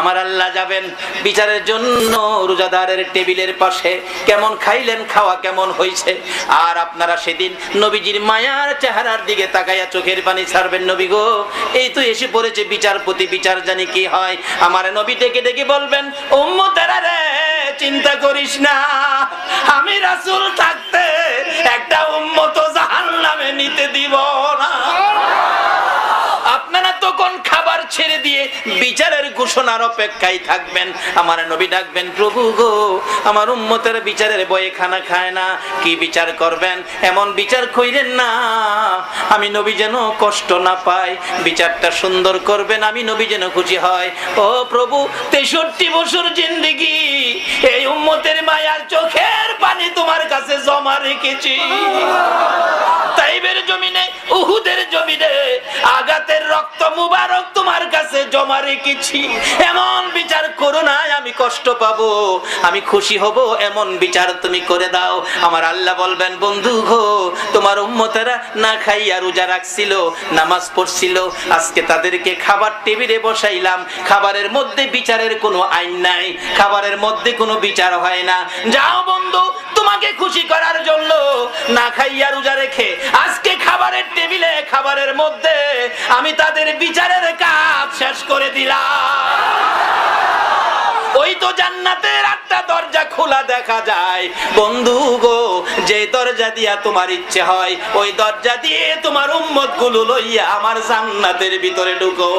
আমার আল্লাহ যাবেন বিচারের জন্য রোজাদারের টেবিলের পাশে, কেমন খাইলেন, খাওয়া কেমন হয়েছে। আর আপনারা সেদিন নবীজির মায়ার চেহারার দিকে তাকাইয়া চোখের পানি ছাড়বেন, নবী গো এই তো এসে পড়েছে বিচারপতি, বিচার জানি কি হয়। আমার নবী ডেকে ডেকে বলবেন, উম্মতেরা রে চিন্তা করিস না, আমি রাসূল থাকতে একটা উম্মত জাহান্নামে নিতে দিব না। আপনারা তখন খাবার ছেড়ে দিয়ে বিচারের ঘোষণার অপেক্ষায় থাকবেন। আমার নবী ডাকবেন, প্রভু গো আমার উম্মতের বিচারের বয়ে খানা খায় না, কি বিচার করবেন? এমন বিচার কইরেন না আমি নবী যেন কষ্ট না পাই, বিচারটা সুন্দর করবেন, আমি নবী যেন খুশি হয়। ও প্রভু 63 বছর জিন্দেগি এই উম্মতের মায়ার চোখের পানি তোমার কাছে জমা রেখেছি, তাইবের জমিনে উহুদের জমিনে আঘাতের রক্ত মুবারক তোমার কাছে জমা রেখেছি, এমন বিচার করো না আমি কষ্ট পাবো, আমি খুশি হব, এমন বিচার তুমি করে দাও। আমার আল্লাহ বলবেন, বন্ধু গো তোমার উম্মতেরা না খাইয়া রোজা রাখছিল, নামাজ পড়ছিল, আজকে তাদেরকে খাবার টেবিলে বসাইলাম, খাবারের মধ্যে বিচারের কোনো আইন নাই, খাবারের মধ্যে কোনো বিচার হয় না। যাও বন্ধু, তোমাকে খুশি করার জন্য না খাইয়া রোজা রেখে আজকে খাবারের টেবিলে খাবারের মধ্যে আমি তাদের বিচারের কাজ শেষ করে দিলাম। ওই তো জান্নাতের একটা দরজা খোলা দেখা যায়, বন্ধু গো যে দরজা দিয়া তোমার ইচ্ছে হয় ওই দরজা দিয়ে তোমার উম্মত গুলো লইয়া আমার জান্নাতের ভিতরে ঢুকো।